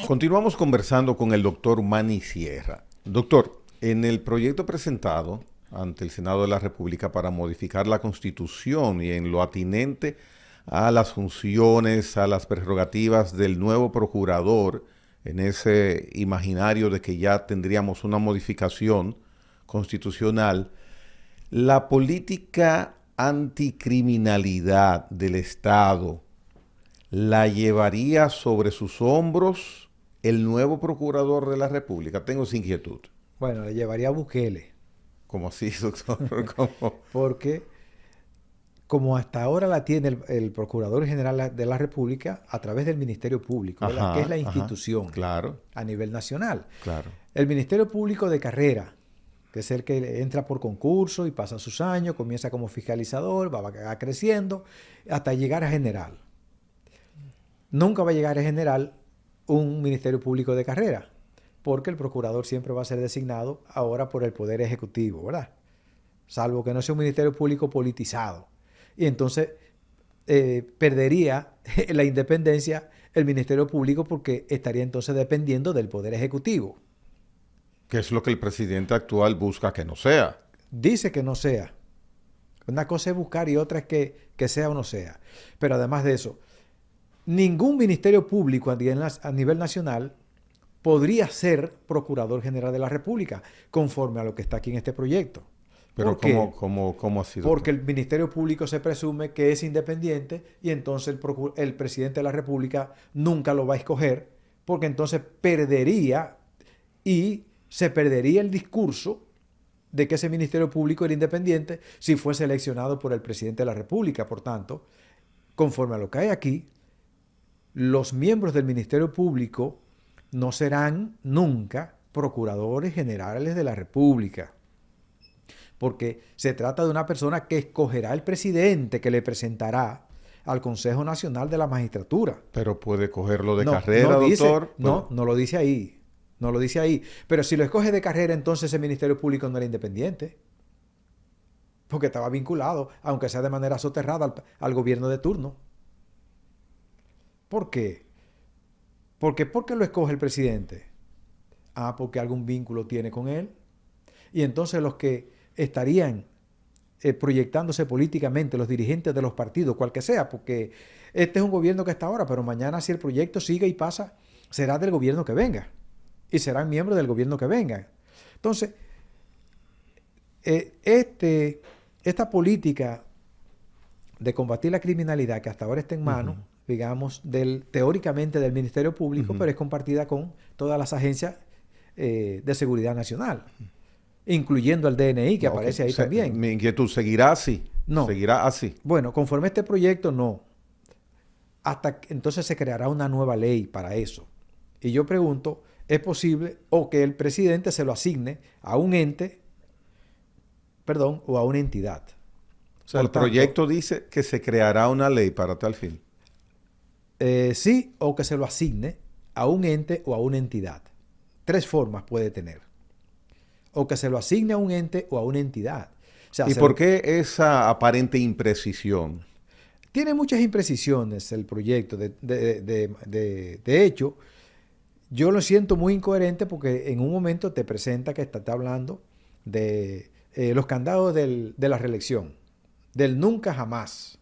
Continuamos conversando con el doctor Manny Sierra. Doctor, en el proyecto presentado ante el Senado de la República para modificar la Constitución y en lo atinente a las funciones, a las prerrogativas del nuevo procurador, en ese imaginario de que ya tendríamos una modificación constitucional, la política anticriminalidad del Estado la llevaría sobre sus hombros el nuevo procurador de la República. Tengo esa inquietud. Bueno, le llevaría a Bukele. ¿Cómo así, doctor? ¿Cómo? Porque como hasta ahora la tiene el Procurador General de la República a través del Ministerio Público, Ajá, que es la institución claro, a nivel nacional. claro. El Ministerio Público de carrera, que es el que entra por concurso y pasa sus años, comienza como fiscalizador, va creciendo hasta llegar a general. Nunca va a llegar a general un Ministerio Público de carrera, porque el procurador siempre va a ser designado ahora por el Poder Ejecutivo, ¿verdad? Salvo que no sea un Ministerio Público politizado. Y entonces perdería la independencia el Ministerio Público porque estaría entonces dependiendo del Poder Ejecutivo. Que es lo que el presidente actual busca que no sea. Dice que no sea. Una cosa es buscar y otra es que sea o no sea. Pero además de eso, ningún Ministerio Público a nivel nacional podría ser Procurador General de la República, conforme a lo que está aquí en este proyecto. Pero ¿cómo ha sido? Porque el Ministerio Público se presume que es independiente y entonces el presidente de la República nunca lo va a escoger, porque entonces perdería y se perdería el discurso de que ese Ministerio Público era independiente si fue seleccionado por el presidente de la República. Por tanto, conforme a lo que hay aquí, los miembros del Ministerio Público no serán nunca procuradores generales de la República, porque se trata de una persona que escogerá el presidente que le presentará al Consejo Nacional de la Magistratura. Pero puede cogerlo de carrera, doctor. No lo dice ahí. No lo dice ahí. Pero si lo escoge de carrera, entonces el Ministerio Público no era independiente, porque estaba vinculado, aunque sea de manera soterrada, al gobierno de turno. ¿Por qué? ¿Por qué lo escoge el presidente? Porque algún vínculo tiene con él. Y entonces los que estarían proyectándose políticamente, los dirigentes de los partidos, cual que sea, porque este es un gobierno que está ahora, pero mañana si el proyecto sigue y pasa, será del gobierno que venga. Y serán miembros del gobierno que venga. Entonces, esta política de combatir la criminalidad que hasta ahora está en manos, digamos, teóricamente del Ministerio Público, pero es compartida con todas las agencias de seguridad nacional, incluyendo el DNI, que aparece ahí también. Mi inquietud, ¿seguirá así? No. ¿Seguirá así? Bueno, conforme a este proyecto, no. Hasta que entonces se creará una nueva ley para eso. Y yo pregunto, ¿es posible o que el presidente se lo asigne a un ente, o a una entidad? O sea, el proyecto dice que se creará una ley para tal fin. Sí, o que se lo asigne a un ente o a una entidad. 3 formas puede tener. O que se lo asigne a un ente o a una entidad. O sea, ¿Y por qué esa aparente imprecisión? Tiene muchas imprecisiones el proyecto. De hecho, yo lo siento muy incoherente porque en un momento te presenta que está hablando de los candados de la reelección, del nunca jamás.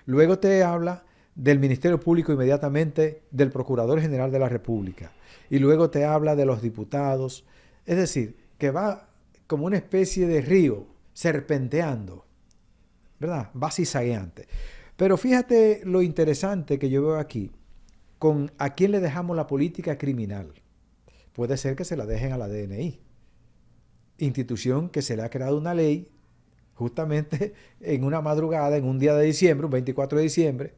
Luego te habla del Ministerio Público inmediatamente, del Procurador General de la República. Y luego te habla de los diputados. Es decir, que va como una especie de río serpenteando, ¿verdad? Va zigzagueante. Pero fíjate lo interesante que yo veo aquí, con a quién le dejamos la política criminal. Puede ser que se la dejen a la DNI, institución que se le ha creado una ley justamente en una madrugada, en un día de diciembre, un 24 de diciembre,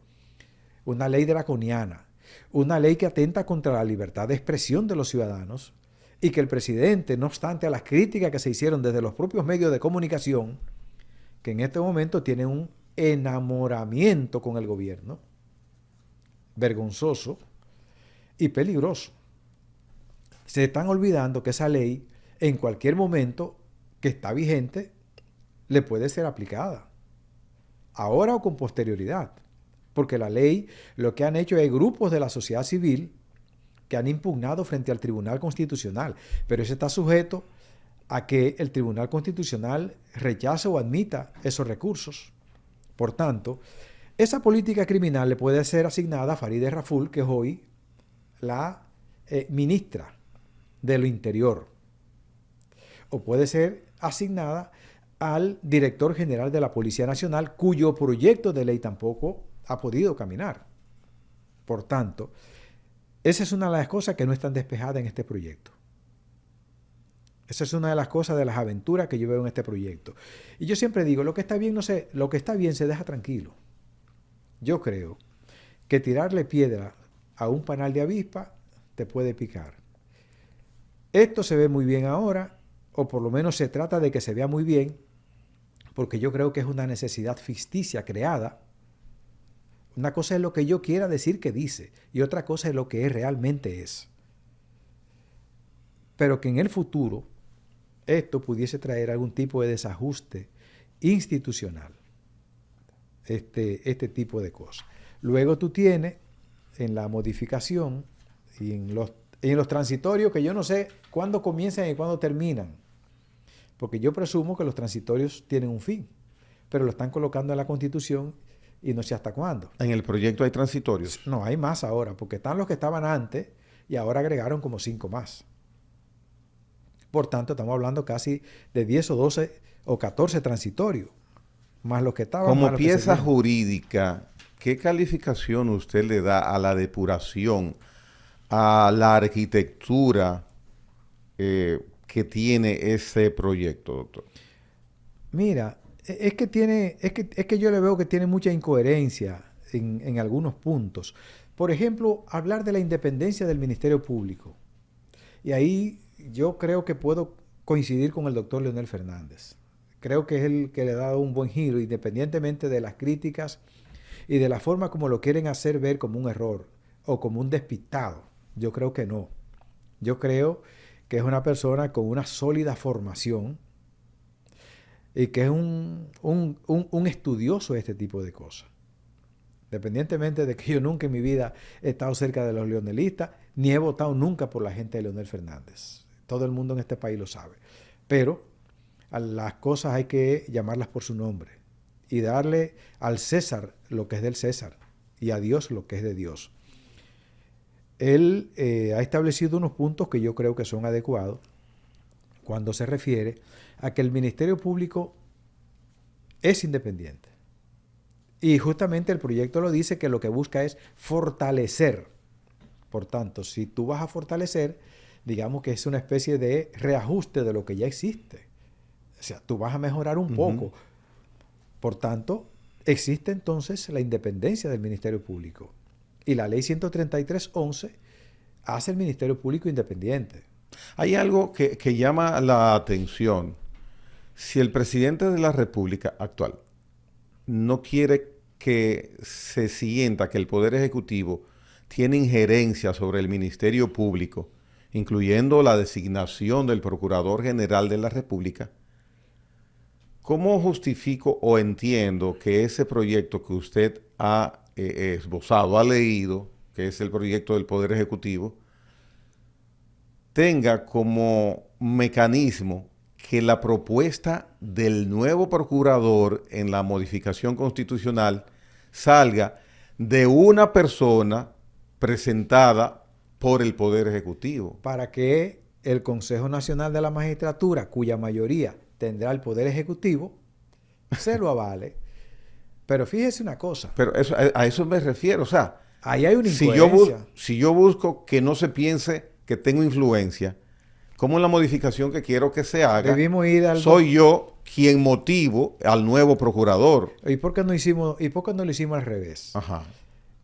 una ley draconiana, una ley que atenta contra la libertad de expresión de los ciudadanos y que el presidente, no obstante a las críticas que se hicieron desde los propios medios de comunicación, que en este momento tienen un enamoramiento con el gobierno, vergonzoso y peligroso. Se están olvidando que esa ley, en cualquier momento que está vigente, le puede ser aplicada, ahora o con posterioridad. Porque la ley, lo que han hecho es grupos de la sociedad civil que han impugnado frente al Tribunal Constitucional, pero ese está sujeto a que el Tribunal Constitucional rechace o admita esos recursos. Por tanto, esa política criminal le puede ser asignada a Farideh Raful, que es hoy la ministra de lo Interior, o puede ser asignada al director general de la Policía Nacional, cuyo proyecto de ley tampoco ha podido caminar. Por tanto, esa es una de las cosas que no están despejadas en este proyecto. Esa es una de las cosas, de las aventuras que yo veo en este proyecto. Y yo siempre digo, lo que está bien se deja tranquilo. Yo creo que tirarle piedra a un panal de avispa te puede picar. Esto se ve muy bien ahora, o por lo menos se trata de que se vea muy bien, porque yo creo que es una necesidad ficticia creada. Una cosa es lo que yo quiera decir que dice, y otra cosa es lo que realmente es. Pero que en el futuro esto pudiese traer algún tipo de desajuste institucional. Este tipo de cosas. Luego tú tienes en la modificación y en los transitorios, que yo no sé cuándo comienzan y cuándo terminan, porque yo presumo que los transitorios tienen un fin, pero lo están colocando en la Constitución y no sé hasta cuándo. ¿En el proyecto hay transitorios? No, hay más ahora, porque están los que estaban antes y ahora agregaron como 5 más. Por tanto, estamos hablando casi de 10 o 12 o 14 transitorios, más los que estaban. Como pieza jurídica, ¿qué calificación usted le da a la depuración, a la arquitectura que tiene ese proyecto, doctor? Mira, es que yo le veo que tiene mucha incoherencia en algunos puntos. Por ejemplo, hablar de la independencia del Ministerio Público. Y ahí yo creo que puedo coincidir con el doctor Leonel Fernández. Creo que es el que le ha dado un buen giro, independientemente de las críticas y de la forma como lo quieren hacer ver como un error o como un despistado. Yo creo que no. Yo creo que es una persona con una sólida formación y que es un estudioso de este tipo de cosas. Independientemente de que yo nunca en mi vida he estado cerca de los leonelistas, ni he votado nunca por la gente de Leonel Fernández. Todo el mundo en este país lo sabe. Pero a las cosas hay que llamarlas por su nombre y darle al César lo que es del César y a Dios lo que es de Dios. Él ha establecido unos puntos que yo creo que son adecuados cuando se refiere a que el Ministerio Público es independiente. Y justamente el proyecto lo dice, que lo que busca es fortalecer. Por tanto, si tú vas a fortalecer, digamos que es una especie de reajuste de lo que ya existe. O sea, tú vas a mejorar un poco. Por tanto, existe entonces la independencia del Ministerio Público. Y la ley 133.11 hace el Ministerio Público independiente. Hay algo que llama la atención. Si el presidente de la República actual no quiere que se sienta que el Poder Ejecutivo tiene injerencia sobre el Ministerio Público, incluyendo la designación del Procurador General de la República, ¿cómo justifico o entiendo que ese proyecto que usted ha esbozado, ha leído, que es el proyecto del Poder Ejecutivo, tenga como mecanismo que la propuesta del nuevo procurador en la modificación constitucional salga de una persona presentada por el Poder Ejecutivo? Para que el Consejo Nacional de la Magistratura, cuya mayoría tendrá el Poder Ejecutivo, se lo avale. Pero fíjese una cosa. Pero eso, a eso me refiero. O sea, ahí hay una incoherencia. Si yo busco que no se piense que tengo influencia, ¿cómo en la modificación que quiero que se haga, soy yo quien motivo al nuevo procurador? ¿Y por qué no lo hicimos al revés? Ajá.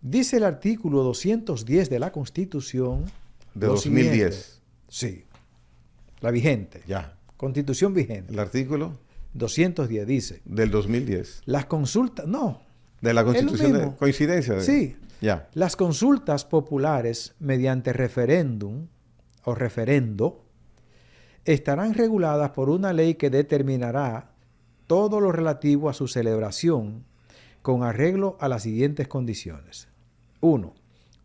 Dice el artículo 210 de la Constitución. De 2010. Sí. La vigente. Ya. Constitución vigente. ¿El artículo? 210 dice. Del 2010. Las consultas, no. De la Constitución de coincidencia. Sí. Ya. Las consultas populares mediante referéndum o referendo estarán reguladas por una ley que determinará todo lo relativo a su celebración con arreglo a las siguientes condiciones. 1.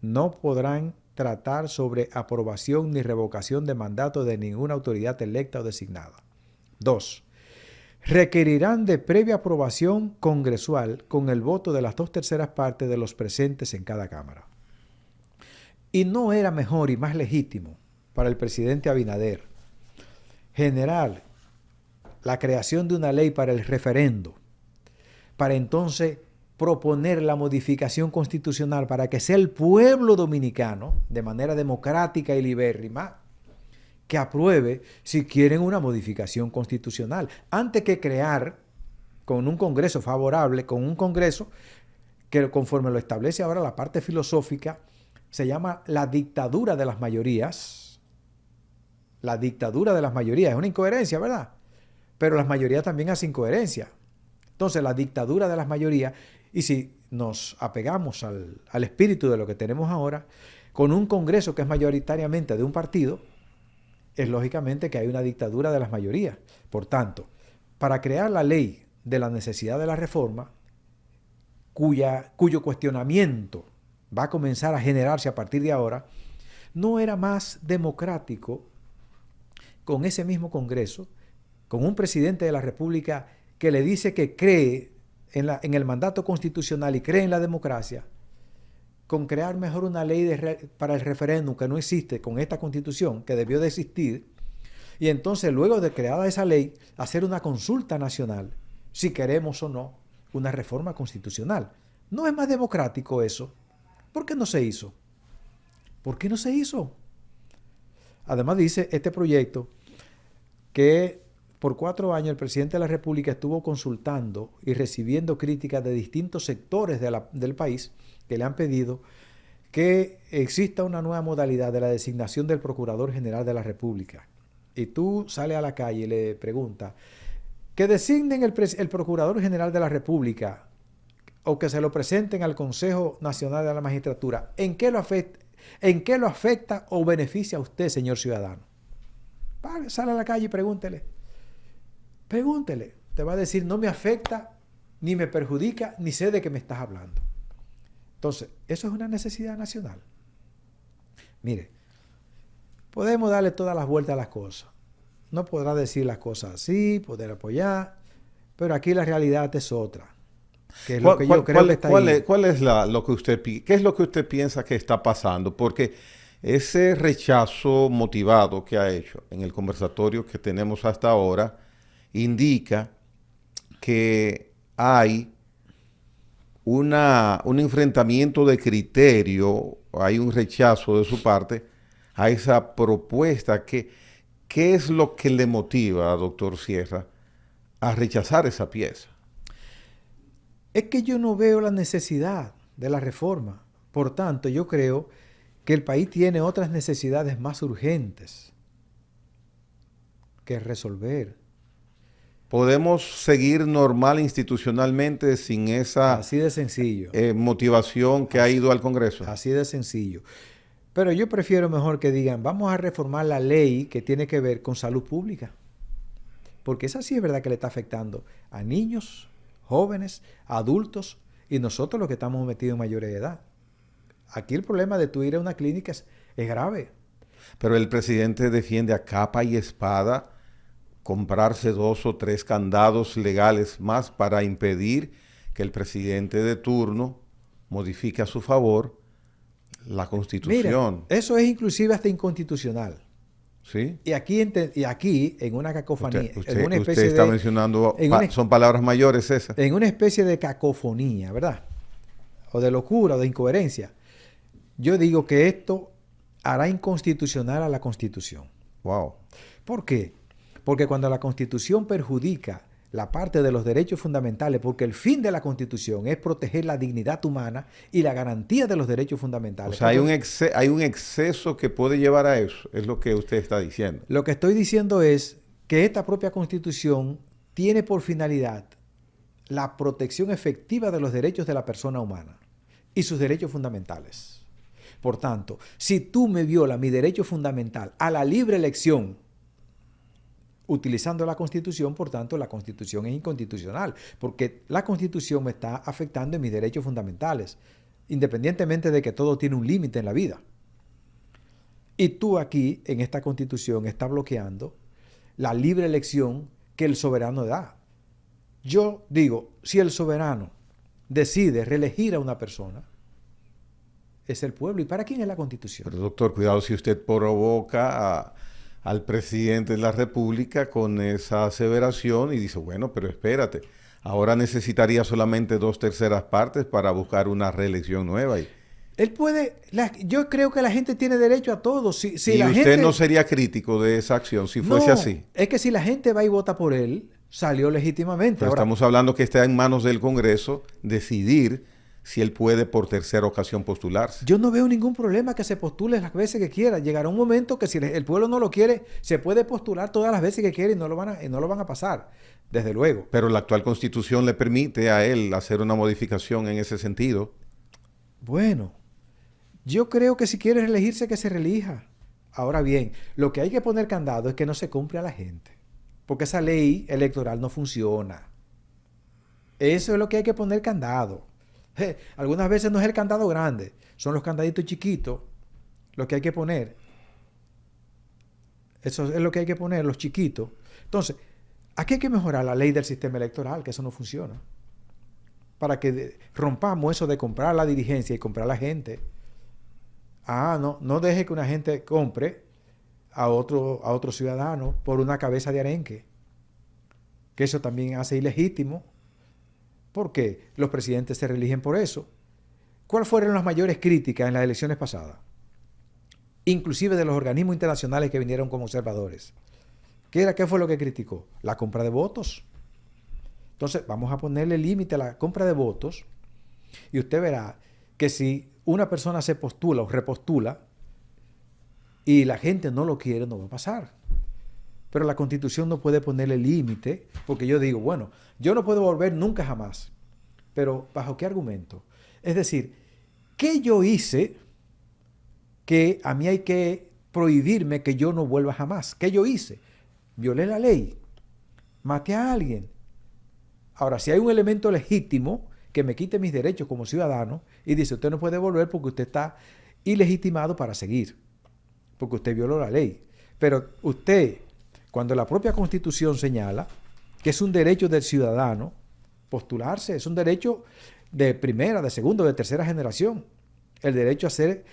No podrán tratar sobre aprobación ni revocación de mandato de ninguna autoridad electa o designada. 2. Requerirán de previa aprobación congresual con el voto de las 2/3 partes de los presentes en cada Cámara. Y no era mejor y más legítimo para el presidente Abinader generar la creación de una ley para el referendo, para entonces proponer la modificación constitucional para que sea el pueblo dominicano, de manera democrática y libérrima, que apruebe si quieren una modificación constitucional, antes que crear con un Congreso favorable, con un Congreso que conforme lo establece ahora la parte filosófica, se llama la dictadura de las mayorías. La dictadura de las mayorías es una incoherencia, ¿verdad? Pero las mayorías también hacen incoherencia. Entonces, la dictadura de las mayorías, y si nos apegamos al espíritu de lo que tenemos ahora, con un Congreso que es mayoritariamente de un partido, es lógicamente que hay una dictadura de las mayorías. Por tanto, para crear la ley de la necesidad de la reforma, cuyo cuestionamiento va a comenzar a generarse a partir de ahora, no era más democrático con ese mismo Congreso, con un presidente de la República que le dice que cree en el mandato constitucional y cree en la democracia, con crear mejor una ley para el referéndum que no existe con esta Constitución, que debió de existir, y entonces luego de creada esa ley, hacer una consulta nacional, si queremos o no una reforma constitucional. ¿No es más democrático eso? ¿Por qué no se hizo? ¿Por qué no se hizo? Además dice este proyecto que por 4 años el presidente de la República estuvo consultando y recibiendo críticas de distintos sectores del país que le han pedido que exista una nueva modalidad de la designación del Procurador General de la República. Y tú sales a la calle y le preguntas, que designen el Procurador General de la República o que se lo presenten al Consejo Nacional de la Magistratura, ¿en qué lo afecta o beneficia a usted, señor ciudadano? Sale a la calle y pregúntele. Pregúntele. Te va a decir, no me afecta, ni me perjudica, ni sé de qué me estás hablando. Entonces, eso es una necesidad nacional. Mire, podemos darle todas las vueltas a las cosas. No podrá decir las cosas así, poder apoyar, pero aquí la realidad es otra. Que es lo que yo creo que está ahí. ¿Qué es lo que usted piensa que está pasando? Porque ese rechazo motivado que ha hecho en el conversatorio que tenemos hasta ahora indica que hay un enfrentamiento de criterio, hay un rechazo de su parte a esa propuesta. ¿Qué es lo que le motiva, doctor Sierra, a rechazar esa pieza? Es que yo no veo la necesidad de la reforma. Por tanto, yo creo que el país tiene otras necesidades más urgentes que resolver. ¿Podemos seguir normal institucionalmente sin esa así de sencillo motivación que ha ido al Congreso? Así de sencillo. Pero yo prefiero mejor que digan, vamos a reformar la ley que tiene que ver con salud pública. Porque esa sí es verdad que le está afectando a niños, jóvenes, adultos y nosotros los que estamos metidos en mayores de edad. Aquí el problema de tú ir a una clínica es grave. Pero el presidente defiende a capa y espada comprarse 2 o 3 candados legales más para impedir que el presidente de turno modifique a su favor la Constitución. Mira, eso es inclusive hasta inconstitucional. ¿Sí? Y aquí en una cacofonía. Usted está mencionando, son palabras mayores esas. En una especie de cacofonía, ¿verdad? O de locura o de incoherencia. Yo digo que esto hará inconstitucional a la Constitución. Wow. ¿Por qué? Porque cuando la Constitución perjudica la parte de los derechos fundamentales, porque el fin de la Constitución es proteger la dignidad humana y la garantía de los derechos fundamentales. O sea, hay un exceso que puede llevar a eso, es lo que usted está diciendo. Lo que estoy diciendo es que esta propia Constitución tiene por finalidad la protección efectiva de los derechos de la persona humana y sus derechos fundamentales. Por tanto, si tú me violas mi derecho fundamental a la libre elección, utilizando la Constitución, por tanto, la Constitución es inconstitucional, porque la Constitución me está afectando en mis derechos fundamentales, independientemente de que todo tiene un límite en la vida. Y tú aquí, en esta Constitución, estás bloqueando la libre elección que el soberano da. Yo digo, si el soberano decide reelegir a una persona, es el pueblo. ¿Y para quién es la Constitución? Pero doctor, cuidado si usted provoca al presidente de la República con esa aseveración y dice, bueno, pero espérate, ahora necesitaría solamente 2/3 partes para buscar una reelección nueva. Él puede, yo creo que la gente tiene derecho a todo. Si y la usted gente, no sería crítico de esa acción si fuese así. Es que si la gente va y vota por él, salió legítimamente. Pero ahora, estamos hablando que está en manos del Congreso decidir si él puede por tercera ocasión postularse. Yo no veo ningún problema que se postule las veces que quiera. Llegará un momento que si el pueblo no lo quiere, se puede postular todas las veces que quiere y no lo van a pasar, desde luego. Pero la actual Constitución le permite a él hacer una modificación en ese sentido. Bueno, yo creo que si quiere reelegirse, que se reelija. Ahora bien, lo que hay que poner candado es que no se cumpla a la gente. Porque esa ley electoral no funciona. Eso es lo que hay que poner candado. Algunas veces no es el candado grande, son los candaditos chiquitos los que hay que poner. Eso es lo que hay que poner, los chiquitos. Entonces, aquí hay que mejorar la ley del sistema electoral, que eso no funciona. Para que rompamos eso de comprar la dirigencia y comprar a la gente. No deje que una gente compre a otro ciudadano por una cabeza de arenque. Que eso también hace ilegítimo. ¿Por qué? Los presidentes se reeligen por eso. ¿Cuáles fueron las mayores críticas en las elecciones pasadas? Inclusive de los organismos internacionales que vinieron como observadores. ¿Qué fue lo que criticó? La compra de votos. Entonces, vamos a ponerle límite a la compra de votos y usted verá que si una persona se postula o repostula y la gente no lo quiere, no va a pasar. Pero la Constitución no puede ponerle límite, porque yo digo, bueno, yo no puedo volver nunca jamás. Pero, ¿bajo qué argumento? Es decir, ¿qué yo hice que a mí hay que prohibirme que yo no vuelva jamás? ¿Qué yo hice? Violé la ley, maté a alguien. Ahora, si hay un elemento legítimo que me quite mis derechos como ciudadano y dice, usted no puede volver porque usted está ilegitimado para seguir, porque usted violó la ley. Pero usted, cuando la propia Constitución señala que es un derecho del ciudadano postularse, es un derecho de primera, de segunda, de tercera generación, el derecho a ser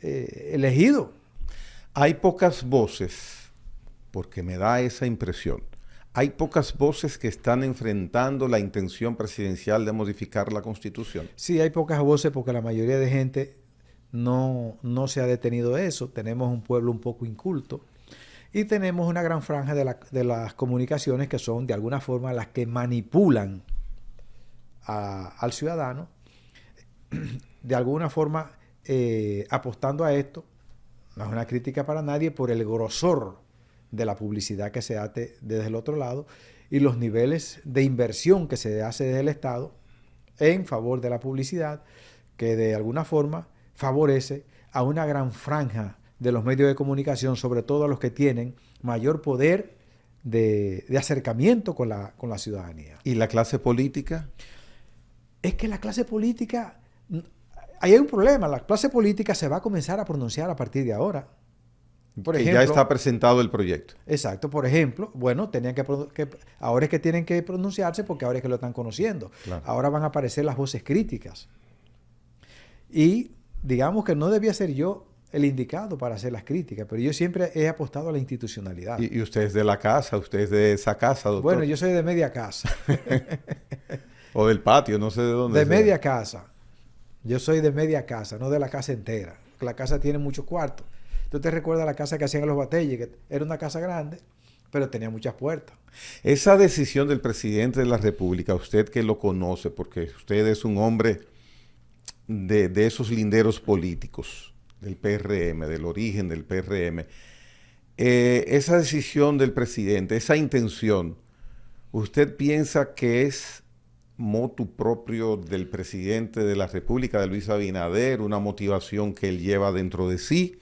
elegido. Hay pocas voces, porque me da esa impresión, hay pocas voces que están enfrentando la intención presidencial de modificar la Constitución. Sí, hay pocas voces porque la mayoría de gente no se ha detenido eso. Tenemos un pueblo un poco inculto. Y tenemos una gran franja de las comunicaciones que son, de alguna forma, las que manipulan al ciudadano, de alguna forma apostando a esto. No es una crítica para nadie por el grosor de la publicidad que se hace desde el otro lado y los niveles de inversión que se hace desde el Estado en favor de la publicidad, que de alguna forma favorece a una gran franja de los medios de comunicación, sobre todo a los que tienen mayor poder de acercamiento con la ciudadanía. ¿Y la clase política? Es que la clase política, ahí hay un problema, la clase política se va a comenzar a pronunciar a partir de ahora. Por ejemplo, ya está presentado el proyecto. Exacto, por ejemplo, bueno, ahora es que tienen que pronunciarse porque ahora es que lo están conociendo. Claro. Ahora van a aparecer las voces críticas. Y digamos que no debía ser yo el indicado para hacer las críticas, pero yo siempre he apostado a la institucionalidad. ¿Y usted es de la casa? ¿Usted es de esa casa, doctor? Bueno, yo soy de media casa. O del patio, no sé de dónde. De media casa. Yo soy de media casa, no de la casa entera. La casa tiene muchos cuartos. ¿Tú te recuerdas la casa que hacían en los Batelles? Que era una casa grande, pero tenía muchas puertas. Esa decisión del presidente de la República, usted que lo conoce, porque usted es un hombre de esos linderos políticos, del PRM, del origen del PRM, esa decisión del presidente, esa intención, ¿usted piensa que es motu propio del presidente de la República, de Luis Abinader, una motivación que él lleva dentro de sí?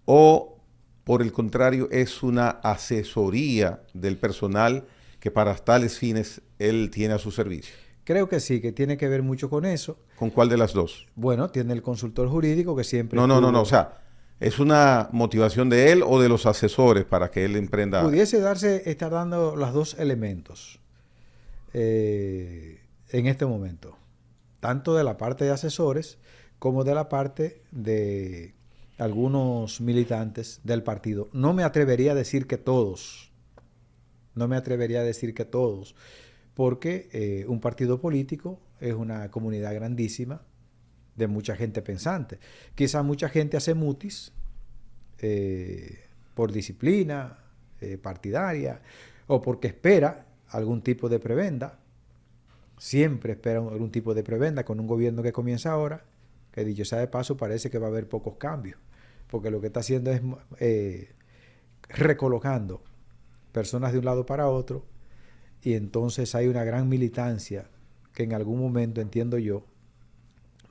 ¿O, por el contrario, es una asesoría del personal que para tales fines él tiene a su servicio? Creo que sí, que tiene que ver mucho con eso. ¿Con cuál de las dos? Bueno, tiene el consultor jurídico que siempre... No. O sea, ¿Es una motivación de él o de los asesores para que él emprenda? Pudiese estar dando los dos elementos en este momento, tanto de la parte de asesores como de la parte de algunos militantes del partido. No me atrevería a decir que todos, porque un partido político es una comunidad grandísima de mucha gente pensante. Quizás mucha gente hace mutis por disciplina partidaria o porque espera algún tipo de prebenda. Siempre espera algún tipo de prebenda con un gobierno que comienza ahora, que dicho sea de paso parece que va a haber pocos cambios, porque lo que está haciendo es recolocando personas de un lado para otro, y entonces hay una gran militancia que en algún momento, entiendo yo,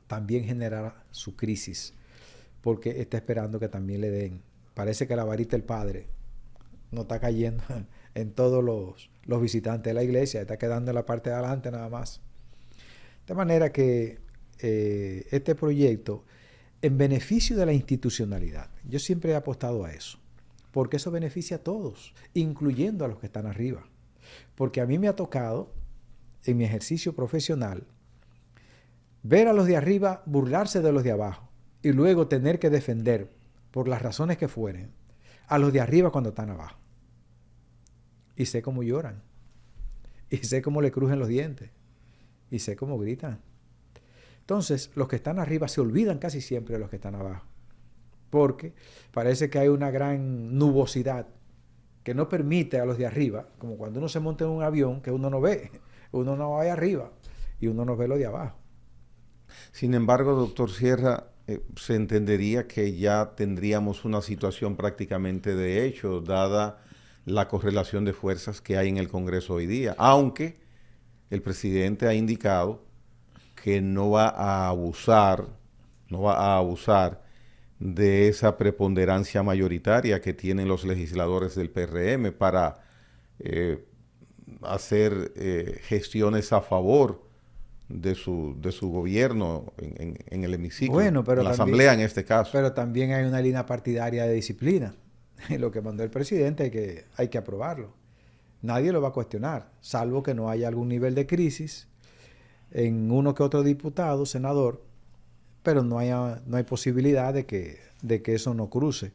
también generará su crisis, porque está esperando que también le den. Parece que la varita del padre no está cayendo en todos los visitantes de la iglesia, está quedando en la parte de adelante nada más. De manera que este proyecto, en beneficio de la institucionalidad, yo siempre he apostado a eso, porque eso beneficia a todos, incluyendo a los que están arriba. Porque a mí me ha tocado, en mi ejercicio profesional, ver a los de arriba burlarse de los de abajo y luego tener que defender, por las razones que fueren, a los de arriba cuando están abajo. Y sé cómo lloran, y sé cómo le crujen los dientes, y sé cómo gritan. Entonces, los que están arriba se olvidan casi siempre de los que están abajo, porque parece que hay una gran nubosidad que no permite a los de arriba, como cuando uno se monta en un avión que uno no ve, uno no va arriba y uno no ve lo de abajo. Sin embargo, doctor Sierra, se entendería que ya tendríamos una situación prácticamente de hecho, dada la correlación de fuerzas que hay en el Congreso hoy día, aunque el presidente ha indicado que no va a abusar de esa preponderancia mayoritaria que tienen los legisladores del PRM para hacer gestiones a favor de su gobierno en el hemiciclo, bueno, pero en la también, asamblea en este caso. Pero también hay una línea partidaria de disciplina. Lo que mandó el presidente hay que aprobarlo. Nadie lo va a cuestionar, salvo que no haya algún nivel de crisis en uno que otro diputado, senador, pero no hay posibilidad de que eso no cruce.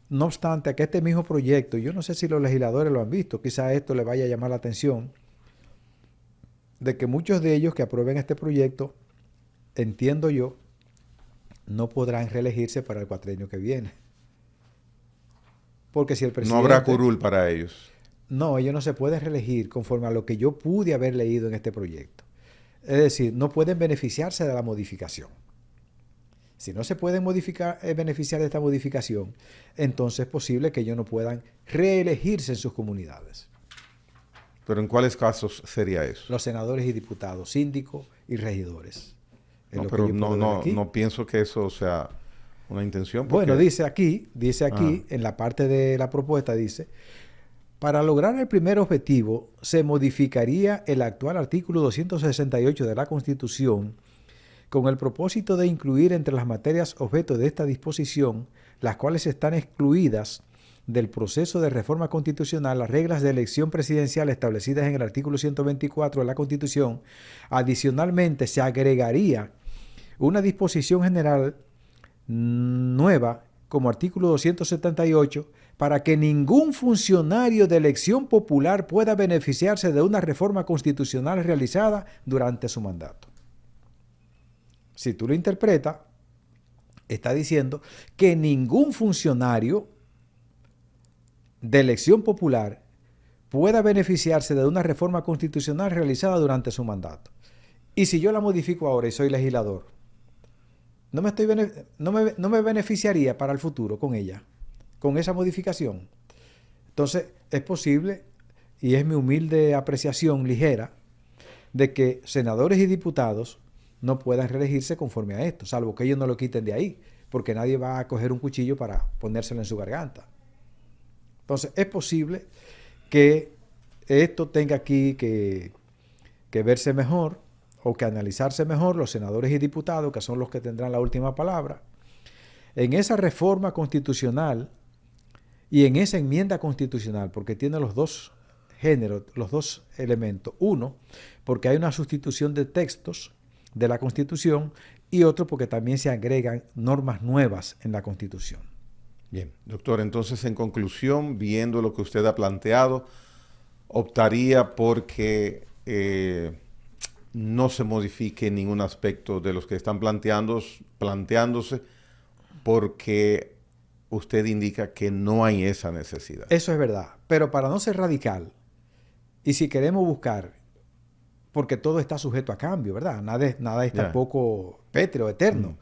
No obstante, que este mismo proyecto, yo no sé si los legisladores lo han visto, quizá esto le vaya a llamar la atención, de que muchos de ellos que aprueben este proyecto, entiendo yo, no podrán reelegirse para el cuatrienio que viene. Porque si el presidente... No habrá curul para ellos. No, ellos no se pueden reelegir conforme a lo que yo pude haber leído en este proyecto. Es decir, no pueden beneficiarse de la modificación. Si no se pueden beneficiar de esta modificación, entonces es posible que ellos no puedan reelegirse en sus comunidades. ¿Pero en cuáles casos sería eso? Los senadores y diputados, síndicos y regidores. No, pero no pienso que eso sea una intención. Porque... Bueno, dice aquí, en la parte de la propuesta, dice, para lograr el primer objetivo, se modificaría el actual artículo 268 de la Constitución con el propósito de incluir entre las materias objeto de esta disposición, las cuales están excluidas del proceso de reforma constitucional, las reglas de elección presidencial establecidas en el artículo 124 de la Constitución. Adicionalmente, se agregaría una disposición general nueva como artículo 278 para que ningún funcionario de elección popular pueda beneficiarse de una reforma constitucional realizada durante su mandato. Si tú lo interpretas, está diciendo que ningún funcionario de elección popular pueda beneficiarse de una reforma constitucional realizada durante su mandato. Y si yo la modifico ahora y soy legislador, no me beneficiaría para el futuro con ella, con esa modificación. Entonces, es posible, y es mi humilde apreciación ligera, de que senadores y diputados no puedan reelegirse conforme a esto, salvo que ellos no lo quiten de ahí, porque nadie va a coger un cuchillo para ponérselo en su garganta. Entonces, es posible que esto tenga aquí que verse mejor o que analizarse mejor los senadores y diputados, que son los que tendrán la última palabra, en esa reforma constitucional y en esa enmienda constitucional, porque tiene los dos géneros, los dos elementos. Uno, porque hay una sustitución de textos de la Constitución, y otro porque también se agregan normas nuevas en la Constitución. Bien, doctor, entonces en conclusión, viendo lo que usted ha planteado, optaría porque no se modifique ningún aspecto de los que están planteándose, porque usted indica que no hay esa necesidad. Eso es verdad, pero para no ser radical, y si queremos buscar, porque todo está sujeto a cambio, ¿verdad? Nada es tampoco pétreo, eterno.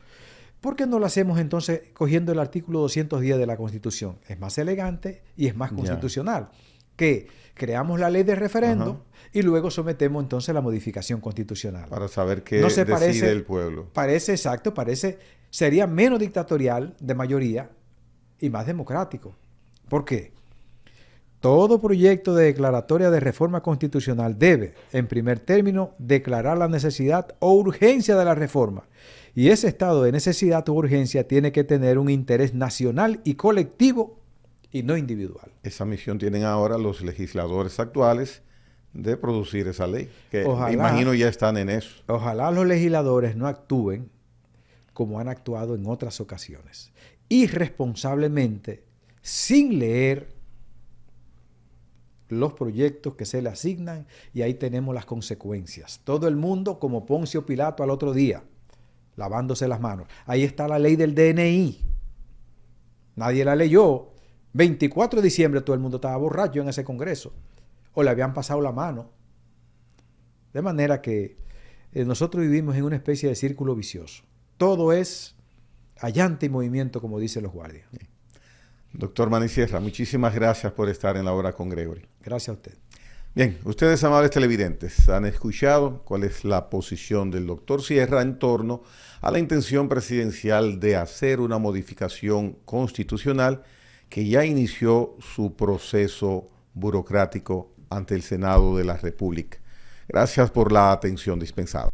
¿Por qué no lo hacemos entonces cogiendo el artículo 210 de la Constitución? Es más elegante y es más constitucional. Que creamos la ley de referendo y luego sometemos entonces la modificación constitucional. Para saber qué decide el pueblo. Sería menos dictatorial de mayoría y más democrático. ¿Por qué? Todo proyecto de declaratoria de reforma constitucional debe, en primer término, declarar la necesidad o urgencia de la reforma. Y ese estado de necesidad o urgencia tiene que tener un interés nacional y colectivo y no individual. Esa misión tienen ahora los legisladores actuales de producir esa ley, que imagino ya están en eso. Ojalá los legisladores no actúen como han actuado en otras ocasiones, irresponsablemente, sin leer los proyectos que se le asignan, y ahí tenemos las consecuencias. Todo el mundo como Poncio Pilato al otro día, lavándose las manos. Ahí está la ley del DNI. Nadie la leyó. 24 de diciembre todo el mundo estaba borracho en ese congreso, o le habían pasado la mano. De manera que nosotros vivimos en una especie de círculo vicioso. Todo es allante y movimiento, como dicen los guardias. Doctor Manny Sierra, muchísimas gracias por estar en La Hora con Gregory. Gracias a usted. Bien, ustedes, amables televidentes, han escuchado cuál es la posición del doctor Sierra en torno a la intención presidencial de hacer una modificación constitucional que ya inició su proceso burocrático ante el Senado de la República. Gracias por la atención dispensada.